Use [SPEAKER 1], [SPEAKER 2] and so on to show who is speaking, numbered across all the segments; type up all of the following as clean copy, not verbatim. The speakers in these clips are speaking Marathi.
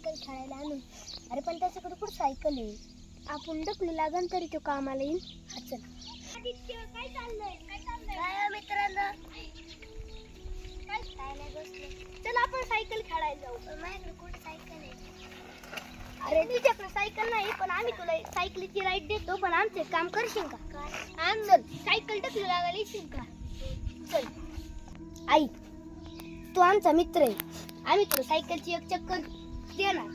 [SPEAKER 1] सायकल खेळायला आणू. अरे पण त्याच्याकडे कुठं सायकल आहे? आपण ढकलू लागन तरी तो कामाला येईल. हा चल. आदित्य काय चाललंय? काय मित्रांनो? काय नाही बसलो. चल आपण सायकल खेळायला जाऊ. पण माझ्याकडे कुठं सायकल आहे? अरे तुझ्याकडे सायकल नाही पण आम्ही तुला सायकलीची राईड देतो. पण आमचे काम करशील का? काय? आम चल सायकल ढकलू लागायला येशील का? चल. आई तू आमचा मित्र आहे. आम्ही तुला सायकलची एक चक्कर देणार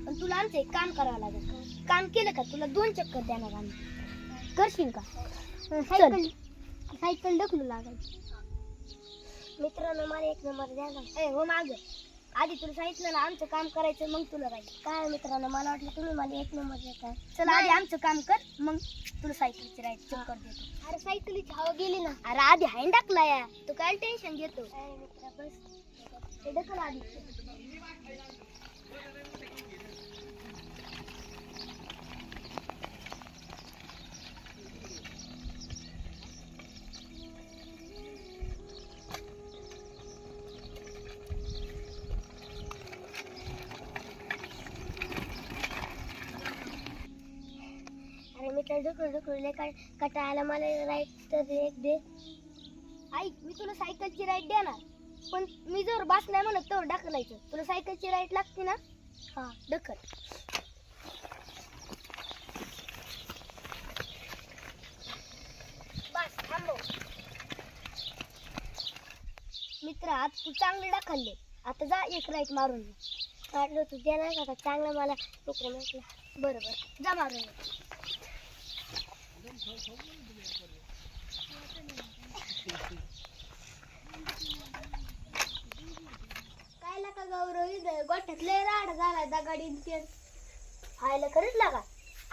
[SPEAKER 1] पण तुला आमचं एक काम करावं लागेल. काम केलं का तुला 2 चक्कर देणार आम्ही. करशील का? सायकल ढकलू लागेल. मित्रांनो मला 1 नंबर द्या ना. हो माग आधी तुला सांगितलं ना आमचं काम करायचं मग तुला राहील. काय मित्रांनो मला वाटलं तुम्ही मला 1 नंबर देताय. चल आधी आमचं काम कर मग तुला सायकलची राईड चक्कर देतो. अरे सायकलीची हवा गेली ना. अरे आधी हाईन टाकला या तू काय टेन्शन घेतो. मित्रा बस हे ढकल आधी. अरे मी तर ढकलले कटाळाला मला राईड तर एक दे. ऐक मी तुला सायकलची राईड देणार पण मी जर बस नाही म्हणत तर ढकलायचं. तुला सायकलची राईड लागते ना. हा ढकल. बस थांबव. मित्र आज तू चांगले ढकलले. आता जा एक राईड मारून काढलो तू देणार का चांगलं मला मित्र म्हटलं. बरोबर जा मारून. काय लागा गौरव गोठ्यातले राड झाला दगाडी खायला खरंच लागा.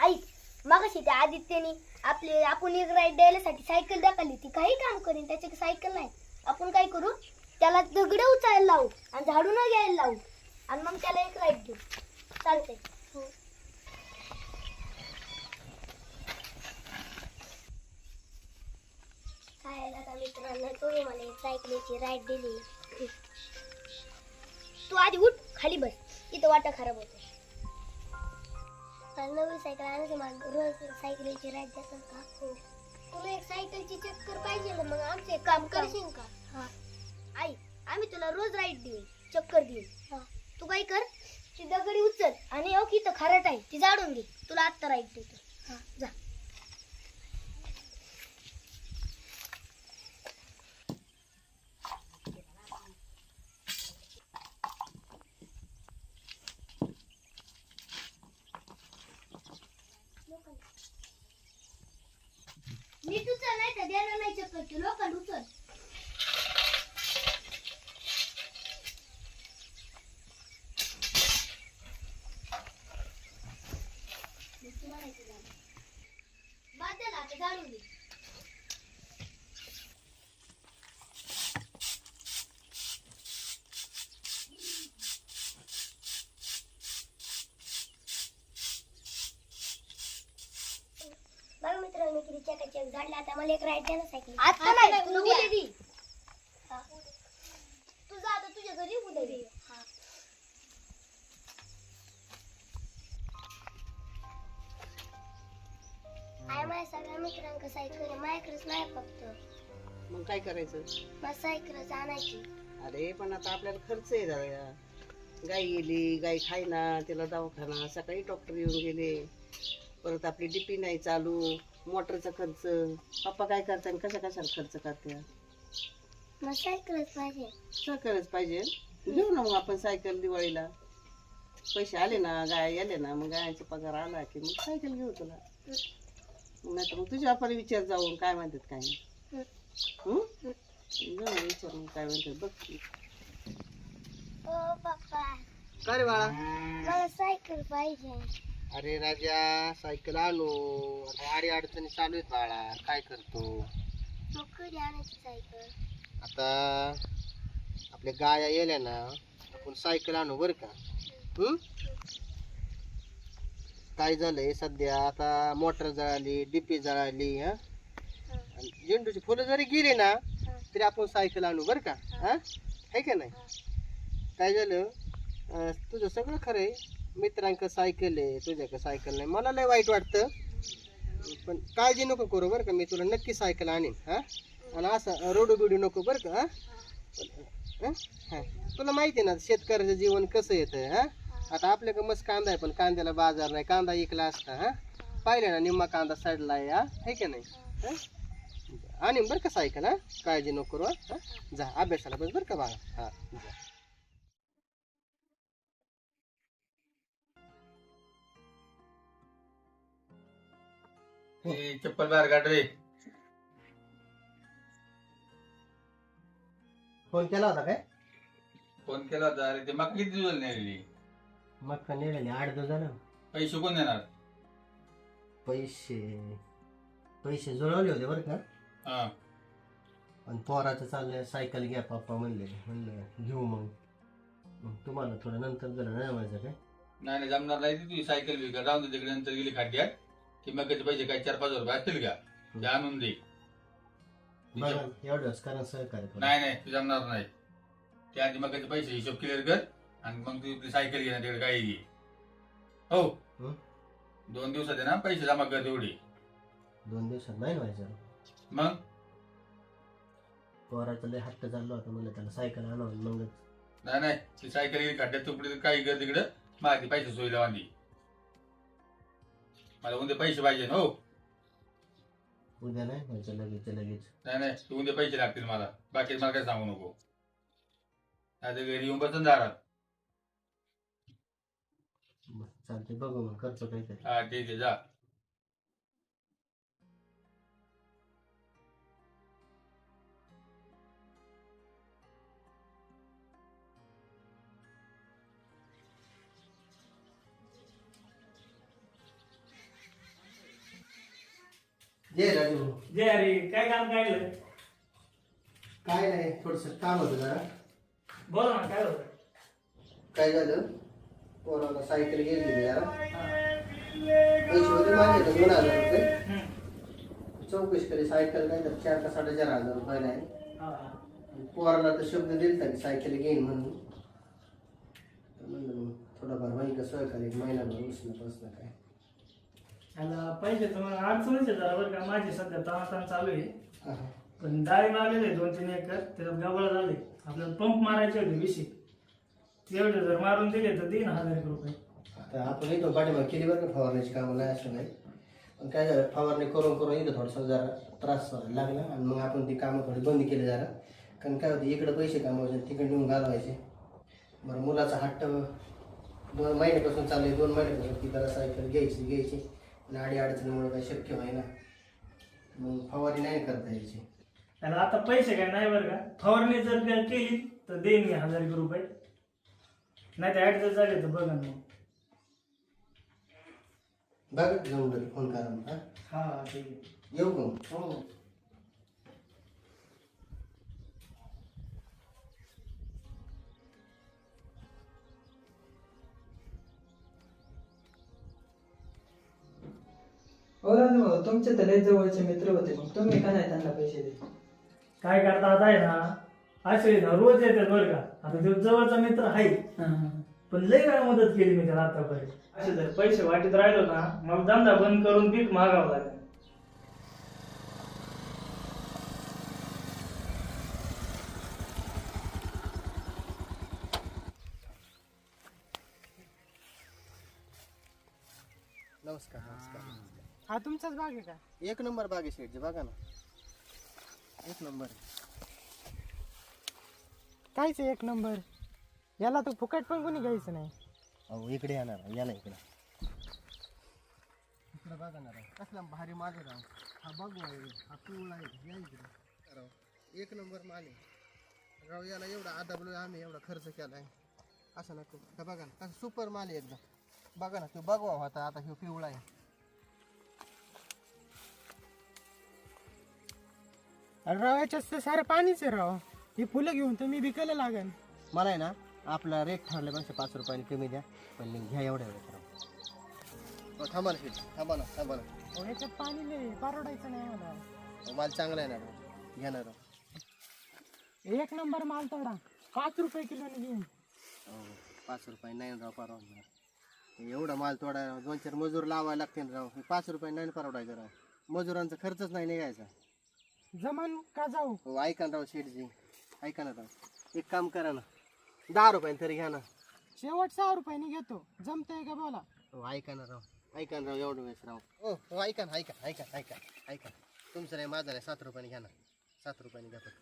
[SPEAKER 1] ऐक मगाशी त्या आदित्यने आपण एक राईड द्यायसाठी सायकल ढकलली. ती काही काम करीन त्याची सायकल नाही. आपण काय करू त्याला दगड उचलायला लावू आणि झाडू न घ्यायला लावू आणि मग त्याला एक राईड देऊ. चालतंय. खायला का मित्रांनो तुम्ही मला एक सायकलीची राईड दिली. तू आधी उठ खाली बस इथं वाटा खराब होते. नवी सायकल आणायची मला रोज सायकलीची राईड देतात का? हो. तुला एक सायकलची चक्कर पाहिजे ना मग आमचं एक काम करशील का? हा आई आम्ही तुला रोज राईड देऊ चक्कर देऊ. हा तू काय कर ती दगडी उचल आणि हो की इथं खरट आहे ती जाडून घे. तुला आत्ता राईड देतो. हा जा. नीट उचल नाही तर देणार नाही चक्कर. तू लोखंड उचल. बादल आता जाळून दे. बघ मित्रांनो किती चकाचक झाडले. आता मला एक राईड द्या ना सायकल. आता नाही तुला उद्या दे. तू जा आता तुझ्या घरी उद्या दे. आय माझ्या सगळ्या मित्रांकडे सायकल आहे माझ्याकडेच नाही फक्त.
[SPEAKER 2] मग काय करायचं?
[SPEAKER 1] मला सायकलच आणायची.
[SPEAKER 2] अरे पण आता आपल्याला खर्च आहे दादा. गाय गेली गाय खायना तिला दवाखाना सकाळी डॉक्टर येऊन गेले. परत आपली डीपी नाही चालू मोटरचा खर्च. पप्पा काय करतात आणि कशा खर्च करते.
[SPEAKER 1] मला सायकलच पाहिजे.
[SPEAKER 2] सायकलच पाहिजे. घेऊ ना मग आपण सायकल दिवाळीला. पैसे आले ना गाय आले ना मग गायांचा पगार आला की मग सायकल घेऊ तुला. नाही तर मग तुझ्या बापाला विचार जाऊन काय म्हणतात काय नाही. विचार मग काय म्हणतात बघ.
[SPEAKER 1] ओ पप्पा
[SPEAKER 3] काय रे बाळा?
[SPEAKER 1] मला सायकल पाहिजे.
[SPEAKER 3] अरे राजा सायकल आणू. आता आडी अडचणी चालू आहेत बाळा. काय करतो?
[SPEAKER 1] मग कधी आणायची सायकल?
[SPEAKER 3] आता आपल्या गाया येल्या ना आपण सायकल आणू बरं का. काय झालंय सध्या आता मोटर जळाली डीपी जळाली. हा आणि झेंडूची फुलं जरी गेली ना तरी आपण सायकल आणू बरं का. हा आहे का नाही? काय झालं तुझं सगळं खरं आहे मित्रांक सायकल आहे तुझ्याकडे सायकल नाही, मला लय वाईट वाटतं. पण काळजी नको करू बरं का, मी तुला नक्की सायकल आणीन हा. आणि असं रडू बिडू नको बरं का हा. हं? हा. तुला माहिती आहे ना शेतकऱ्याचं जीवन कसं येतं हा. आता आपल्याकडे मस्त कांदा आहे पण कांद्याला बाजार नाही, कांदा इकला असता हा. पाहिलं ना निम्मा कांदा सडला आहे हा, है की नाही हं? आणीन बरं का सायकल हा, काळजी नको करू हा. जा अभ्यासाला बस बरं का बाळा हा जा.
[SPEAKER 4] चप्पल बाहेर काढ रे.
[SPEAKER 3] फोन केला होता काय?
[SPEAKER 4] फोन केला होता. अरे ते मग किती दिवस नेलेली?
[SPEAKER 3] मग का नेलेले 8 दिवस झालं.
[SPEAKER 4] पैसे कोण देणार?
[SPEAKER 3] पैसे पैसे जुळवले होते बरं का.
[SPEAKER 4] हा.
[SPEAKER 3] आणि पोराचं चाललंय सायकल घ्या पप्पा म्हणलं घेऊ मग. मग तुम्हाला थोडं नंतर दिलं नाही म्हणायचं काय?
[SPEAKER 4] नाही जमणार नाही. तुझी सायकल विका राहून दे तिकडे. नंतर गेली खड्ड्यात की मग पैसे काय 4-5 रुपये असतील का ते आणून दे.
[SPEAKER 3] बघा एवढंच कारण सहकार्य करू.
[SPEAKER 4] नाही तू जमणार नाही. त्या आधी मग पैसे हिशोब क्लिअर कर आणि मग तू आपली सायकल घे ना तिकडे काही घे. हो
[SPEAKER 3] हं?
[SPEAKER 4] 2 दिवसात आहे ना पैसे जमा कर तेवढी.
[SPEAKER 3] 2 दिवसात नाही व्हायचं.
[SPEAKER 4] मग
[SPEAKER 3] पोराचं लय हट्ट चाललं होतं म्हणलं त्याला सायकल आणावं मग.
[SPEAKER 4] नाही ती सायकल गेली खड्ड्यात तुकडे काही कर तिकडं. माझी पैसे सोयीला वांदी. मला उद्या पैसे पाहिजे हो.
[SPEAKER 3] उद्या नाही व्हायचं लगेच.
[SPEAKER 4] नाही तू उद्या पैसे लागतील मला. बाकी मला काय सांगू नको. आता घरी येऊन बसून दारात.
[SPEAKER 3] चालते बघू मग करतो काहीतरी.
[SPEAKER 4] हा ठीक आहे जा.
[SPEAKER 3] जय राजू.
[SPEAKER 5] जय हरी. काय काम काढलं?
[SPEAKER 3] काय नाही थोडस काम होतं जरा.
[SPEAKER 5] बोला ना काय होतं?
[SPEAKER 3] काय झालं पोराला सायकल घेतली जरा. पैसे होते माझे 2,000 रुपये. चौकशी केली सायकल काय तर 4 का 4,500 रुपये नाही. पोराला तर शब्द दिलता की सायकल घेईन म्हणून. म्हणलं मग थोडाफार माहिती सहकार्य महिनाभर उसणं काय.
[SPEAKER 5] याला पैसे तुम्हाला अडचणीच आहे जरा बरं का. माझी सध्या ताण चालू आहे.
[SPEAKER 3] हा.
[SPEAKER 5] पण डाळी मारलेले 2-3 एकर त्याच्यात गबळ झाले. आपल्याला पंप मारायचे होते 20. तेवढे जर मारून दिले तर 3,000 रुपये.
[SPEAKER 3] आता आपण इथं पाठीमाग केली बरं का फवारण्याची कामं नाही असं नाही. पण काय झालं फवारणी करून इथं थोडंसं जरा त्रास लागला आणि मग आपण ती कामं थोडी बंद केली जरा. कारण काय होतं इकडं पैसे कामावचे तिकडे नेऊन घालवायचे. बरं मुलाचा हट्ट 2 महिन्यापासून चालू आहे. 2 महिन्यापासून ती त्याला सायकल घ्यायची आणि अडचणीमुळे काही शक्य व्हायना. मग फवारणी नाही करता यायची.
[SPEAKER 5] त्याला आता पैसे काय नाही बरं का. फवारणी जर केली तर देईन मी 1,000 रुपये. नाही तर ऍडजस्ट झाले तर बघा मग.
[SPEAKER 3] बघ जाऊन घरी फोन करा मग.
[SPEAKER 5] हा ठीक आहे.
[SPEAKER 3] येऊ का?
[SPEAKER 5] हो.
[SPEAKER 6] राजू भाऊ तुमचे तर लय जवळचे मित्र होते, मग तुम्ही का नाही त्यांना पैसे देत?
[SPEAKER 5] काय करता आता आहे ना असे ना रोज येतात बरं का. आता तो जवळचा मित्र आहे पण लय वेळा मदत केली मी त्याला आतापर्यंत. असे जर पैसे वाटीत राहिलो ना मग धंदा बंद करून पीक मागावं लागेल.
[SPEAKER 3] नमस्कार.
[SPEAKER 6] हा तुमचाच भाग आहे का?
[SPEAKER 3] 1 नंबर बाग आहे शेठजी बघा ना. 1 नंबर.
[SPEAKER 6] कायच 1 नंबर. याला तर फुकट पण कोणी घ्यायचं नाही.
[SPEAKER 3] अहो इकडे येणार या ना इकडे. इकडे बघा ना कसला भारी माल आहे राव. हा बघू हा पिवळा आहे या इकडे राव. 1 नंबर माल आहे राव. याला एवढा आदाबलो आम्ही एवढा खर्च केलाय असं नको. हा बघा ना कसं सुपर माल आहे एकदम. बघा ना तो बघवा होता आता ह्यो पिवळा आहे.
[SPEAKER 6] अरे राव याच्यात सारं पाणीच आहे राव. ही फुलं घेऊन तर मी विकायला लागेल.
[SPEAKER 3] मला आहे ना आपला रेट ठरल्यापेक्षा 5 रुपयाने कमी द्या पण मी घ्या एवढ्या वेळेत राव. थांबा ना शेठ थांबा ना.
[SPEAKER 6] याच्यात पाणी नाही परवडायचं नाही मला.
[SPEAKER 3] माल चांगला आहे ना राव घ्या ना राव.
[SPEAKER 6] 1 नंबर माल तोडा 5 रुपये किलोने घेऊन.
[SPEAKER 3] 5 रुपये नाही राव परवडणार. एवढा माल तोडा 2-4 मजूर लावायला लागतील राव. हे 5 रुपये नाही परवडायचं राव. मजुरांचा खर्चच नाही निघायचा.
[SPEAKER 6] जमान का जाऊ?
[SPEAKER 3] हो ऐका ना राव शेठजी, ऐका ना राव, एक काम करा ना, 10 रुपयाने तरी घ्या ना.
[SPEAKER 6] शेवट 6 रुपयाने घेतो, जमतंय का बोला?
[SPEAKER 3] हो ऐका ना राव, ऐका ना राव, एवढं वेळेस राव. हो ऐका ना, ऐका ऐका ऐका ऐका, तुमचं नाही माझं नाही, 7 रुपयाने घ्या ना, 7 रुपयाने घ्या फक्त.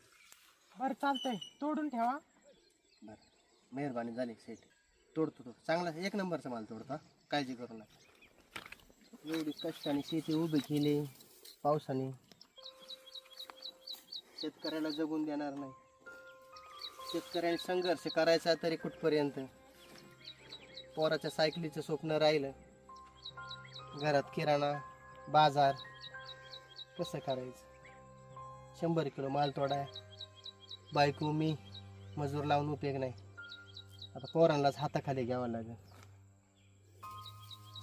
[SPEAKER 6] बरं चालतंय, तोडून ठेवा.
[SPEAKER 3] बरं मेहरबानी झाली सेठ, तोडतो तो चांगला 1 नंबरचा माल तोडतो, काळजी करू नका. एवढी कष्टाने शेती उभी केली पावसाने, शेतकऱ्याला जगून देणार नाही. शेतकऱ्याने संघर्ष करायचा तरी कुठपर्यंत. पोराच्या सायकलीचं स्वप्न राहिलं, घरात किराणा बाजार कसं करायचं. 100 किलो माल तोडाय, बायको मी मजूर लावून उपयोग नाही. आता पोरांनाच हाताखाली घ्यावं लागेल.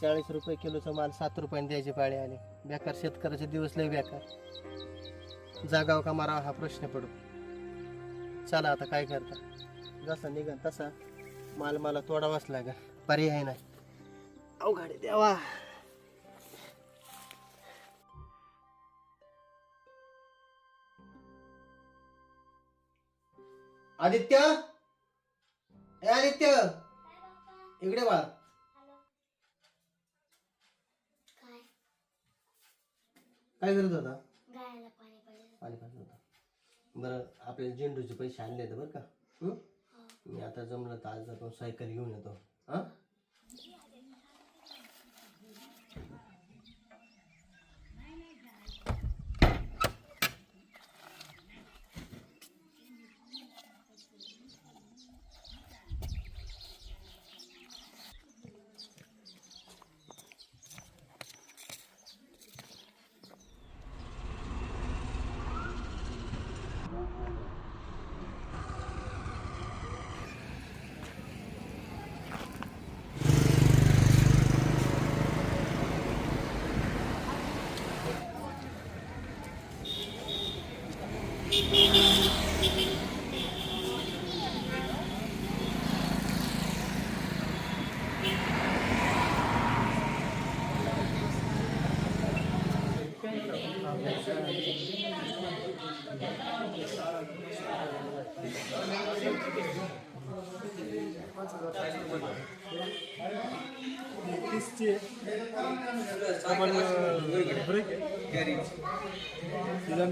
[SPEAKER 3] 40 रुपये किलोचा माल 7 रुपयाने द्यायची पाळी आली. बेकार शेतकऱ्याचे दिवस लय बेकार. जागाव का मारावा हा प्रश्न पडू. चला आता काय करता, जसा निघन तसा माल मला तोडावाच लागेल, पर्याय नाही. अवघड देवा. आदित्य, ए आदित्य, इकडे बाळ. काय करत होता?
[SPEAKER 1] गायला पाणी पाहिजे.
[SPEAKER 3] पाणी पाजत होता. बरं आपल्याला झेंडूचे पैसे आणले आहेत बरं का. मी आता जमलं तर आज आपण सायकल घेऊन येतो. हां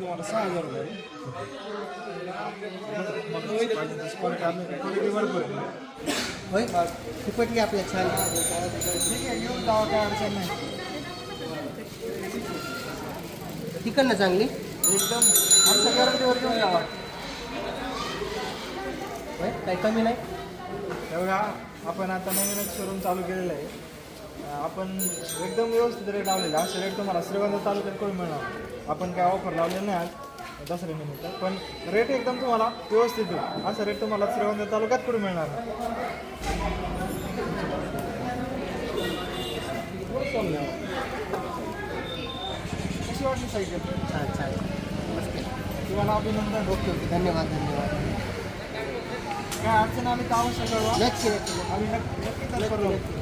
[SPEAKER 6] तुम्हाला 6,000 रुपये.
[SPEAKER 3] होय फुकटली आपल्या छान.
[SPEAKER 6] ठीक आहे, घेऊन जावा, काय अडचण नाही.
[SPEAKER 3] तिकडनं चांगली
[SPEAKER 6] एकदम आमच्या गॅरंटीवर घेऊन जावा.
[SPEAKER 3] होय काही कमी नाही.
[SPEAKER 6] एवढा आपण आता नवीनच शोरूम चालू केलेलं आहे. आपण एकदम व्यवस्थित रेट लावलेले. असे रेट तुम्हाला श्रीगोंदा तालुक्यात कोणी मिळणार. आपण काय ऑफर लावलेलं नाही आज दसऱ्यानिमित्त, पण रेट एकदम तुम्हाला व्यवस्थित देऊ. असं रेट तुम्हाला श्रीगोंदा तालुक्यात कुठे मिळणार नाही. कशी वाटली सायकल?
[SPEAKER 3] छान छान मस्त.
[SPEAKER 6] तुम्हाला अभिनंदन.
[SPEAKER 3] ओके ओके, धन्यवाद धन्यवाद.
[SPEAKER 6] काय अडचण आली तर अवश्य कळवा.
[SPEAKER 3] नक्की नक्की
[SPEAKER 6] आम्ही नक्की
[SPEAKER 3] नक्की
[SPEAKER 6] करू.
[SPEAKER 3] नक्की.